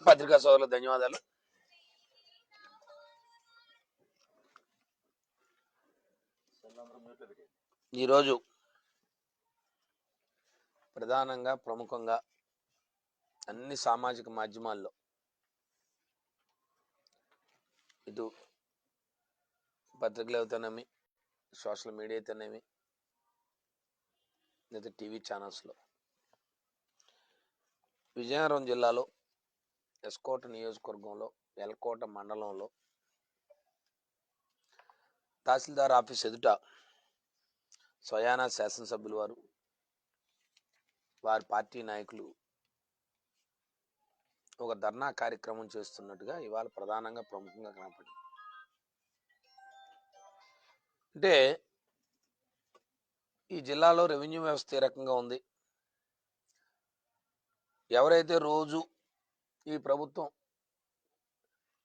పత్రికా సోదరులకు ధన్యవాదాలు. ఈరోజు ప్రధానంగా ప్రముఖంగా అన్ని సామాజిక మాధ్యమాల్లో ఇటు పత్రికలు అవుతానేమి, సోషల్ మీడియా అయితేనేమి, లేదా టీవీ ఛానల్స్లో విజయనగరం జిల్లాలో ఎస్కోట నియోజకవర్గంలో ఎల్కోట మండలంలో తహసీల్దార్ ఆఫీస్ ఎదుట స్వయానా శాసనసభ్యులు వారి పార్టీ నాయకులు ఒక ధర్నా కార్యక్రమం చేస్తున్నట్టుగా ఇవాళ ప్రధానంగా ప్రముఖంగా కనపడింది. అంటే ఈ జిల్లాలో రెవెన్యూ వ్యవస్థ ఏ రకంగా ఉంది, ఎవరైతే రోజు ఈ ప్రభుత్వం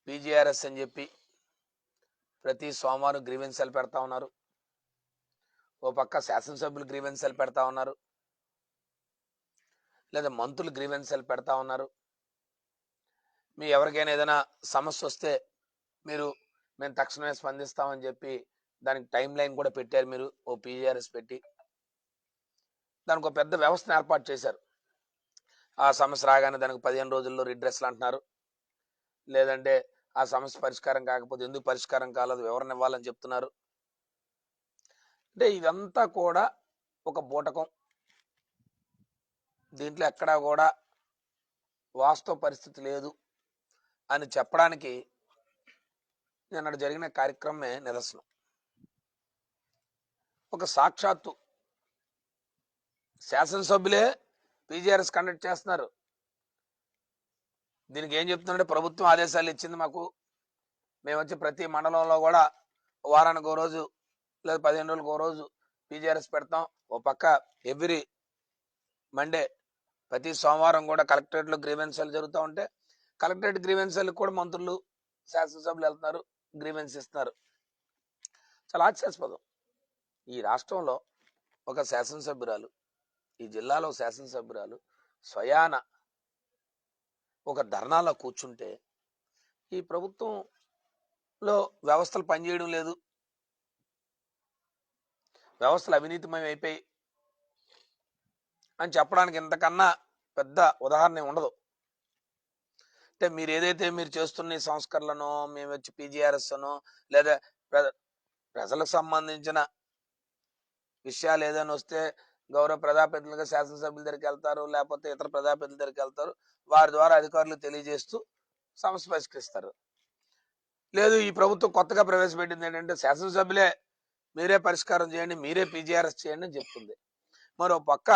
పీజీఆర్ఎస్ అని చెప్పి ప్రతి సోమవారం గ్రీవెన్సీలు పెడతా ఉన్నారు, ఓ పక్క శాసనసభ్యులు గ్రీవెన్సీలు పెడతా ఉన్నారు, లేదా మంత్రులు గ్రీవెన్సీలు పెడతా ఉన్నారు. మీ ఎవరికైనా ఏదైనా సమస్య వస్తే మేము తక్షణమే స్పందిస్తామని చెప్పి దానికి టైం లైన్ కూడా పెట్టారు. మీరు ఓ పీజీఆర్ఎస్ పెట్టి దానికి ఒక పెద్ద వ్యవస్థను ఏర్పాటు చేశారు. ఆ సమస్య రాగానే దానికి 15 రోజుల్లో రిడ్రెస్లు అంటున్నారు, లేదంటే ఆ సమస్య పరిష్కారం కాకపోతే ఎందుకు పరిష్కారం కాలేదు వివరణ ఇవ్వాలని చెప్తున్నారు. అంటే ఇదంతా కూడా ఒక బూటకం. దీంట్లో ఎక్కడా కూడా వాస్తవ పరిస్థితి లేదు అని చెప్పడానికి నిన్న జరిగిన కార్యక్రమమే నిదర్శనం. ఒక సాక్షాత్తు శాసనసభ్యులే పీజీఆర్ఎస్ కండక్ట్ చేస్తున్నారు. దీనికి ఏం చెప్తున్నారంటే ప్రభుత్వం ఆదేశాలు ఇచ్చింది మాకు, మేము వచ్చి ప్రతి మండలంలో కూడా వారానికి ఓ రోజు లేదా 15 రోజులకు ఓ రోజు పీజీఆర్ఎస్ పెడతాం. ఓ పక్క ఎవ్రీ మండే ప్రతి సోమవారం కూడా కలెక్టరేట్లో గ్రీవెన్సీలు జరుగుతూ ఉంటే కలెక్టరేట్ గ్రీవెన్సీలకు కూడా మంత్రులు శాసనసభ్యులు వెళ్తున్నారు, గ్రీవెన్స్ ఇస్తున్నారు. చాలా ఆశ్చర్యస్పదం. ఈ రాష్ట్రంలో ఒక శాసనసభ్యురాలు, ఈ జిల్లాలో శాసనసభ్యురాలు స్వయాన ఒక ధర్నాలో కూర్చుంటే ఈ ప్రభుత్వంలో వ్యవస్థలు పనిచేయడం లేదు, వ్యవస్థలు అవినీతిమయం అయిపోయి అని చెప్పడానికి ఇంతకన్నా పెద్ద ఉదాహరణ ఉండదు. అంటే మీరు ఏదైతే మీరు చేస్తున్న సంస్కరణలను మేము వచ్చి పీజీఆర్ఎస్ అనో లేదా ప్రజలకు సంబంధించిన విషయాలు ఏదైనా వస్తే గౌరవ ప్రజాప్రతినిధులుగా శాసనసభ్యుల దగ్గరికి వెళ్తారు, లేకపోతే ఇతర ప్రజాప్రతినిధుల దగ్గరికి వెళ్తారు, వారి ద్వారా అధికారులు తెలియజేస్తూ సమస్య పరిష్కరిస్తారు. లేదు, ఈ ప్రభుత్వం కొత్తగా ప్రవేశపెట్టింది ఏంటంటే శాసనసభ్యులే మీరే పరిష్కారం చేయండి, మీరే పీజీఆర్ఎస్ చేయండి అని చెప్తుంది. మరో పక్క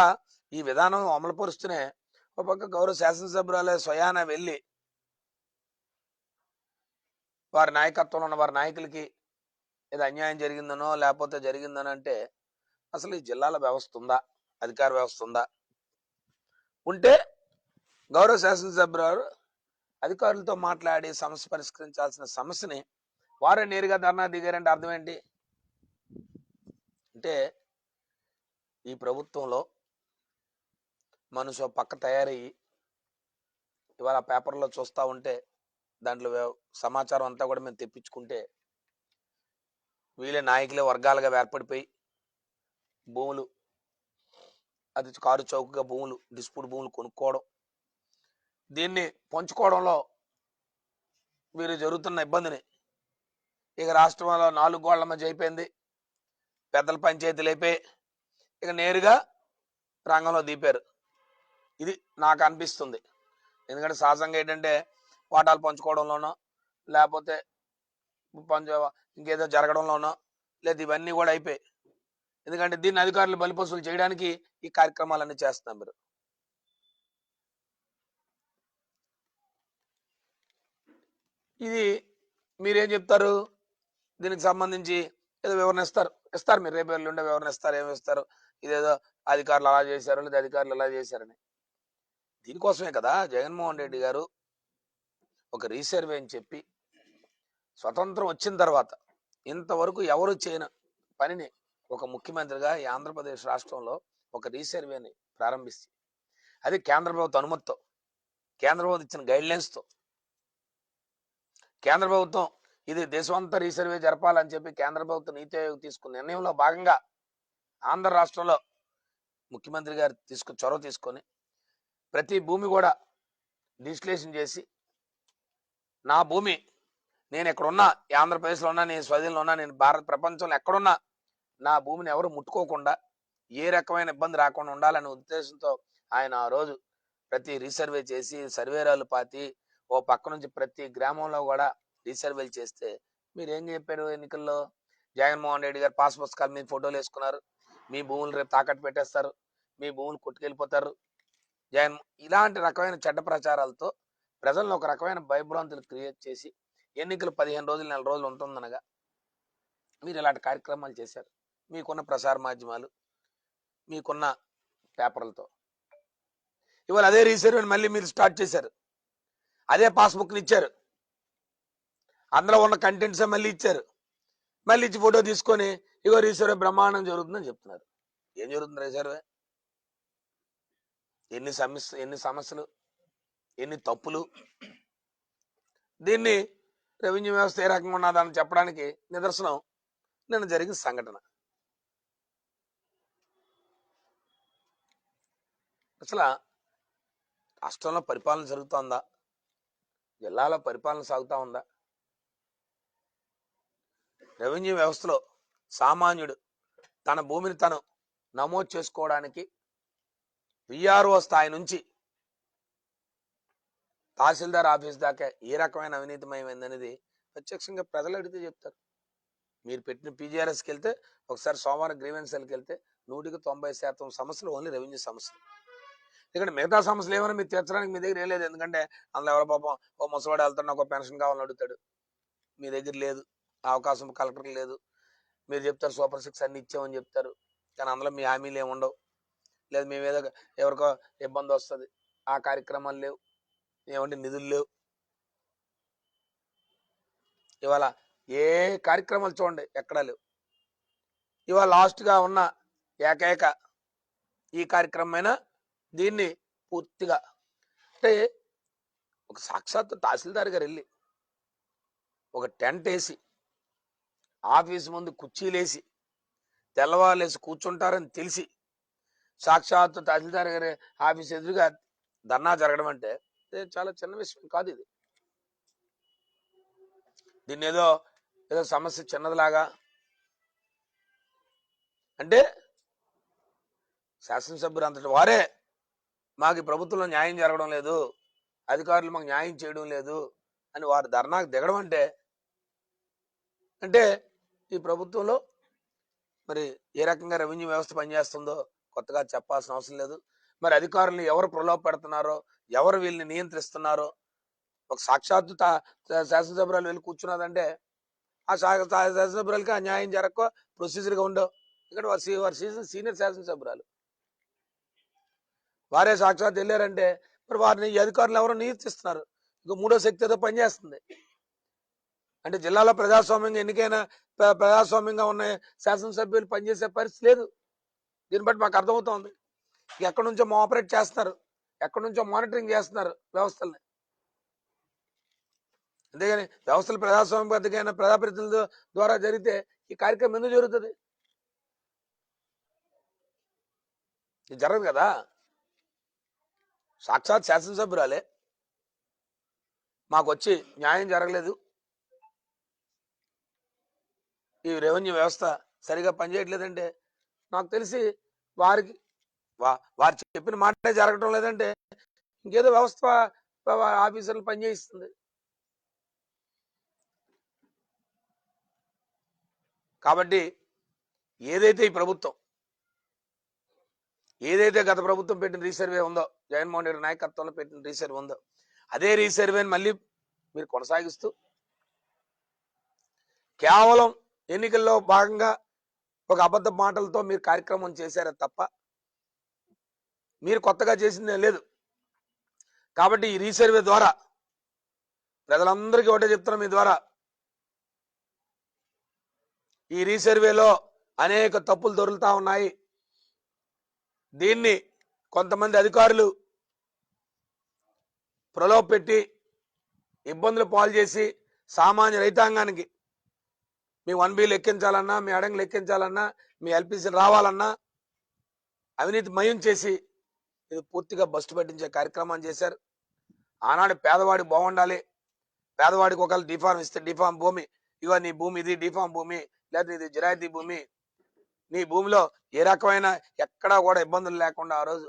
ఈ విధానం అమలుపరుస్తూనే ఒక పక్క గౌరవ శాసనసభ్యురాలే స్వయాన వెళ్ళి వారి నాయకత్వంలో ఉన్న వారి నాయకులకి ఏదో అన్యాయం జరిగిందనో లేకపోతే జరిగిందనో అంటే అసలు ఈ జిల్లాల వ్యవస్థ ఉందా, అధికార వ్యవస్థ ఉందా? ఉంటే గౌరవ శాసనసభ్యురాలు అధికారులతో మాట్లాడి సమస్య పరిష్కరించాల్సిన సమస్యని వారే నేరుగా ధర్నా దిగారంటే అర్థం ఏంటి? అంటే ఈ ప్రభుత్వంలో మనిషి పక్క తయారయ్యి ఇవాళ పేపర్లో చూస్తూ ఉంటే దాంట్లో సమాచారం అంతా కూడా మేము తెప్పించుకుంటే వీళ్ళే నాయకులే వర్గాలుగా ఏర్పడిపోయి భూములు అది కారు చౌకగా భూములు డిస్ప్యూట్ భూములు కొనుక్కోవడం, దీన్ని పంచుకోవడంలో వీరు జరుగుతున్న ఇబ్బందిని ఇక రాష్ట్రంలో 4 గోళ్ల మధ్య అయిపోయింది, పెద్దల పంచాయతీలు అయిపోయి ఇక నేరుగా రంగంలో దిపారు. ఇది నాకు అనిపిస్తుంది. ఎందుకంటే సహజంగా ఏంటంటే వాటాలు పంచుకోవడంలోనో లేకపోతే ఇంకేదో జరగడంలోనో లేదు, ఇవన్నీ కూడా అయిపోయి. ఎందుకంటే దీన్ని అధికారులు బలిపశువులు చేయడానికి ఈ కార్యక్రమాలన్నీ చేస్తున్నాం. ఇది మీరేం చెప్తారు? దీనికి సంబంధించి ఏదో వివరణ ఇస్తారు మీరు రేపు ఎల్లుండే వివరణ ఇస్తారు, ఏమి ఇస్తారు, ఇదేదో అధికారులు అలా చేశారు లేదా అధికారులు ఇలా చేశారని. దీనికోసమే కదా జగన్మోహన్ రెడ్డి గారు ఒక రీసర్వే అని చెప్పి స్వతంత్రం వచ్చిన తర్వాత ఇంతవరకు ఎవరు చేయని పనిని ఒక ముఖ్యమంత్రిగా ఈ ఆంధ్రప్రదేశ్ రాష్ట్రంలో ఒక రీసర్వేని ప్రారంభిస్తే అది కేంద్ర ప్రభుత్వ అనుమతితో, కేంద్ర ప్రభుత్వం ఇచ్చిన గైడ్లైన్స్తో కేంద్ర ప్రభుత్వం ఇది దేశమంతా రీసర్వే జరపాలని చెప్పి కేంద్ర ప్రభుత్వం నీతి ఆయోగ్ తీసుకున్న నిర్ణయంలో భాగంగా ఆంధ్ర రాష్ట్రంలో ముఖ్యమంత్రి గారు చొరవ తీసుకొని ప్రతి భూమి కూడా డిజిటలైజేషన్ చేసి నా భూమి నేను ఎక్కడున్నా ఆంధ్రప్రదేశ్లో ఉన్నా, నేను స్వదేశంలో ఉన్నా, నేను ప్రపంచంలో ఎక్కడున్నా నా భూమిని ఎవరు ముట్టుకోకుండా ఏ రకమైన ఇబ్బంది రాకుండా ఉండాలనే ఉద్దేశంతో ఆయన ఆ రోజు ప్రతి రీసర్వే చేసి సర్వేరాలు పాతి ఓ పక్క నుంచి ప్రతి గ్రామంలో కూడా రీసర్వేలు చేస్తే మీరు ఏం చెప్పారు? ఎన్నికల్లో జగన్మోహన్ రెడ్డి గారు పాస్ పుస్తకాల మీద ఫోటోలు వేసుకున్నారు, మీ భూములు రేపు తాకట్టు పెట్టేస్తారు, మీ భూములు కొట్టుకెళ్ళిపోతారు, ఇలాంటి రకమైన చెడ్డ ప్రచారాలతో ప్రజలను ఒక రకమైన భయభ్రాంతులు క్రియేట్ చేసి ఎన్నికలు 15 రోజులు 4 రోజులు ఉంటుందనగా మీరు ఇలాంటి కార్యక్రమాలు చేశారు. మీకున్న ప్రసార మాధ్యమాలు, మీకున్న పేపర్లతో ఇవాళ అదే రీసర్వేని మళ్ళీ మీరు స్టార్ట్ చేశారు. అదే పాస్బుక్ని ఇచ్చారు, అందులో ఉన్న కంటెంట్సే మళ్ళీ ఇచ్చారు. మళ్ళీ ఇచ్చి ఫోటో తీసుకొని ఇగో రీసర్వే బ్రహ్మాండం జరుగుతుందని చెప్తున్నారు. ఏం జరుగుతుంది రీసర్వే? ఎన్ని సమస్యలు, ఎన్ని తప్పులు. దీన్ని రెవెన్యూ వ్యవస్థ ఏ రకంగా ఉన్నదని చెప్పడానికి నిదర్శనం నిన్న జరిగిన సంఘటన. అసలు రాష్ట్రంలో పరిపాలన జరుగుతుందా? జిల్లాలో పరిపాలన సాగుతా ఉందా? రెవెన్యూ వ్యవస్థలో సామాన్యుడు తన భూమిని తను నమోదు చేసుకోవడానికి విఆర్ఓ స్థాయి నుంచి తహసీల్దార్ ఆఫీస్ దాకా ఏ రకమైన అవినీతిమయమైందనేది ప్రత్యక్షంగా ప్రజలు అడిగితే చెప్తారు. మీరు పెట్టిన పీజీఆర్ఎస్కి వెళ్తే ఒకసారి సోమవారం గ్రీవెన్సీలకు వెళ్తే 100% సమస్యలు ఓన్లీ రెవెన్యూ సమస్యలు. ఇక్కడ మిగతా సమస్యలు ఏమైనా మీరు తీర్చడానికి మీ దగ్గర లేదు. ఎందుకంటే అందులో ఎవరో పాపం ఓ ముసవాడు వెళ్తాడు, ఒక పెన్షన్ కావాలని అడుగుతాడు, మీ దగ్గర లేదు, అవకాశం కలెక్టర్కి లేదు. మీరు చెప్తారు సూపర్ 6 అన్ని ఇచ్చామని చెప్తారు, కానీ అందులో మీ హామీలు ఏమి ఉండవు. లేదు మేము ఏదో ఎవరికో ఇబ్బంది వస్తుంది, ఆ కార్యక్రమాలు లేవు, ఏమంటే నిధులు లేవు. ఇవాళ ఏ కార్యక్రమాలు చూడండి ఎక్కడా లేవు. ఇవాళ లాస్ట్గా ఉన్న ఏకైక ఈ కార్యక్రమమైనా దీన్ని పూర్తిగా అంటే ఒక సాక్షాత్తు తహసీల్దార్ గారు వెళ్ళి ఒక టెంట్ వేసి ఆఫీసు ముందు కుర్చీలేసి తెల్లవారులేసి కూర్చుంటారని తెలిసి సాక్షాత్తు తహసీల్దార్ గారి ఆఫీస్ ఎదురుగా ధర్నా జరగడం అంటే చాలా చిన్న విషయం కాదు. ఇది దీన్ని ఏదో సమస్య చిన్నదిలాగా అంటే శాసనసభ్యులు అంతటి వారే మాకు ప్రభుత్వంలో న్యాయం జరగడం లేదు, అధికారులు మాకు న్యాయం చేయడం లేదు అని వారు ధర్నాకు దిగడం అంటే ఈ ప్రభుత్వంలో మరి ఏ రకంగా రెవెన్యూ వ్యవస్థ పనిచేస్తుందో కొత్తగా చెప్పాల్సిన అవసరం లేదు. మరి అధికారులను ఎవరు ప్రలోభ పెడుతున్నారో, ఎవరు వీళ్ళని నియంత్రిస్తున్నారో ఒక సాక్షాత్తు శాసనసభ్యురాలు వెళ్ళి కూర్చున్నదంటే ఆ శాసనసభ్యురాలకి ఆ న్యాయం జరగక ప్రొసీజర్గా ఉండవు. ఇక్కడ వారు సీనియర్ శాసనసభ్యురాలు, వారే సాక్షాత్ వెళ్ళారంటే మరి వారిని ఈ అధికారులు ఎవరో నియంత్రిస్తున్నారు. ఇంకో మూడో శక్తి ఏదో పనిచేస్తుంది. అంటే జిల్లాలో ప్రజాస్వామ్యంగా ఎన్నికైన ప్రజాస్వామ్యంగా ఉన్న శాసనసభ్యులు పనిచేసే పరిస్థితి లేదు. దీన్ని బట్టి మాకు అర్థమవుతోంది ఎక్కడి నుంచో ఆపరేట్ చేస్తున్నారు, ఎక్కడి నుంచో మానిటరింగ్ చేస్తున్నారు వ్యవస్థల్ని. అంతేగాని వ్యవస్థలు ప్రజాస్వామ్యబద్ధమైన ప్రజాప్రతినిధుల ద్వారా జరిగితే ఈ కార్యక్రమం ఎందుకు జరుగుతుంది? ఇది జరగదు కదా. సాక్షాత్ శాసనసభ్యురాలే మాకు వచ్చి న్యాయం జరగలేదు, ఈ రెవెన్యూ వ్యవస్థ సరిగా పనిచేయట్లేదంటే నాకు తెలిసి వారు చెప్పిన మాటే జరగటం లేదంటే ఇంకేదో వ్యవస్థ ఆఫీసర్లు పనిచేయిస్తుంది. కాబట్టి ఏదైతే ఈ ప్రభుత్వం గత ప్రభుత్వం పెట్టిన రీసర్వే ఉందో, జగన్మోహన్ రెడ్డి నాయకత్వంలో పెట్టిన రీసర్వే ఉందో అదే రీసర్వేని మళ్ళీ మీరు కొనసాగిస్తూ కేవలం ఎన్నికల్లో భాగంగా ఒక అబద్ధ మాటలతో మీరు కార్యక్రమం చేశారే తప్ప మీరు కొత్తగా చేసిందే లేదు. కాబట్టి ఈ రీసర్వే ద్వారా ప్రజలందరికీ ఒకటే చెప్తున్నా, మీ ద్వారా ఈ రీసర్వేలో అనేక తప్పులు దొరుకుతా ఉన్నాయి. దీన్ని కొంతమంది అధికారులు ప్రలోభ పెట్టి ఇబ్బందులు పాలు చేసి సామాన్య రైతాంగానికి మీ 1B లెక్కించాలన్నా, మీ అడంగులు లెక్కించాలన్నా, మీ ఎల్పిసి రావాలన్నా అవినీతి మయం చేసి ఇది పూర్తిగా బస్టు పట్టించే కార్యక్రమం చేశారు. ఆనాడు పేదవాడి బాగుండాలి, పేదవాడికి ఒకవేళ డిఫార్మ్ ఇస్తే డిఫార్మ్ భూమి, ఇగో నీ భూమి ఇది డిఫార్మ్ భూమి, లేదా ఇది జిరాయితీ భూమి, నీ భూమిలో ఏ రకమైన ఎక్కడా కూడా ఇబ్బందులు లేకుండా ఆ రోజు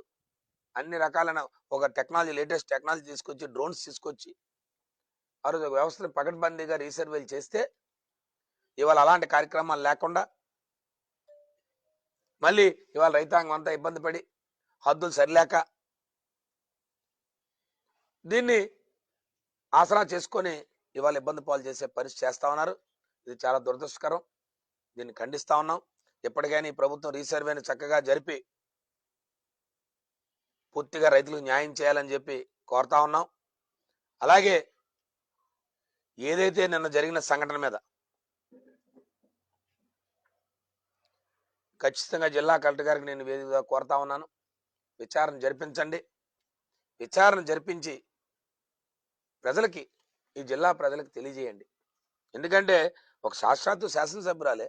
అన్ని రకాలైన ఒక టెక్నాలజీ, లేటెస్ట్ టెక్నాలజీ తీసుకొచ్చి, డ్రోన్స్ తీసుకొచ్చి ఆ రోజు వ్యవస్థను పకడ్బందీగా రీసర్వేలు చేస్తే ఇవాళ అలాంటి కార్యక్రమాలు లేకుండా మళ్ళీ ఇవాళ రైతాంగం అంతా ఇబ్బంది పడి హద్దులు సరిలేక దీన్ని ఆసరా చేసుకొని ఇవాళ ఇబ్బంది పాలు చేసే పరిస్థితి చేస్తా ఉన్నారు. ఇది చాలా దురదృష్టకరం. దీన్ని ఖండిస్తా ఉన్నాం. ఎప్పటికైనా ఈ ప్రభుత్వం రీసర్వేని చక్కగా జరిపి పూర్తిగా రైతులకు న్యాయం చేయాలని చెప్పి కోరుతా ఉన్నాం. అలాగే ఏదైతే నిన్న జరిగిన సంఘటన మీద ఖచ్చితంగా జిల్లా కలెక్టర్ గారికి నేను వేదికగా కోరుతా ఉన్నాను, విచారణ జరిపించండి. విచారణ జరిపించి ప్రజలకి, ఈ జిల్లా ప్రజలకు తెలియజేయండి. ఎందుకంటే ఒక సాక్షాత్తు శాసనసభ్యురాలే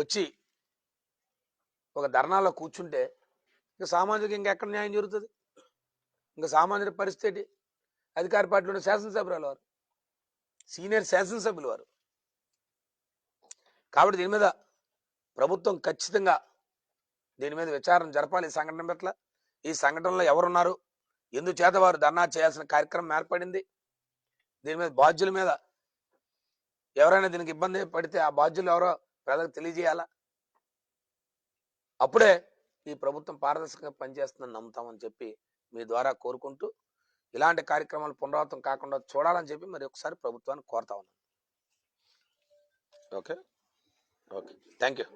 వచ్చి ఒక ధర్నాలో కూర్చుంటే ఇంకా సామాజిక ఇంకెక్కడ న్యాయం జరుగుతుంది? ఇంకా సామాన్యుడి పరిస్థితి అధికార పార్టీలో ఉన్న శాసనసభ్యురాలు వారు, సీనియర్ శాసనసభ్యులు వారు. కాబట్టి దీని మీద ప్రభుత్వం ఖచ్చితంగా దీని మీద విచారణ జరపాలి. ఈ సంఘటన పట్ల, ఈ సంఘటనలో ఎవరున్నారు, ఎందుచేత వారు ధర్నా చేయాల్సిన కార్యక్రమం ఏర్పడింది, దీని మీద బాధ్యుల మీద ఎవరైనా దీనికి ఇబ్బంది పడితే ఆ బాధ్యులు ఎవరో ప్రజలకు తెలియజేయాలా. అప్పుడే ఈ ప్రభుత్వం పారదర్శకంగా పనిచేస్తుందని నమ్ముతామని చెప్పి మీ ద్వారా కోరుకుంటూ, ఇలాంటి కార్యక్రమాలు పునరావృతం కాకుండా చూడాలని చెప్పి మరి ఒకసారి ప్రభుత్వాన్ని కోరుతా ఉన్నాను. Okay, thank you.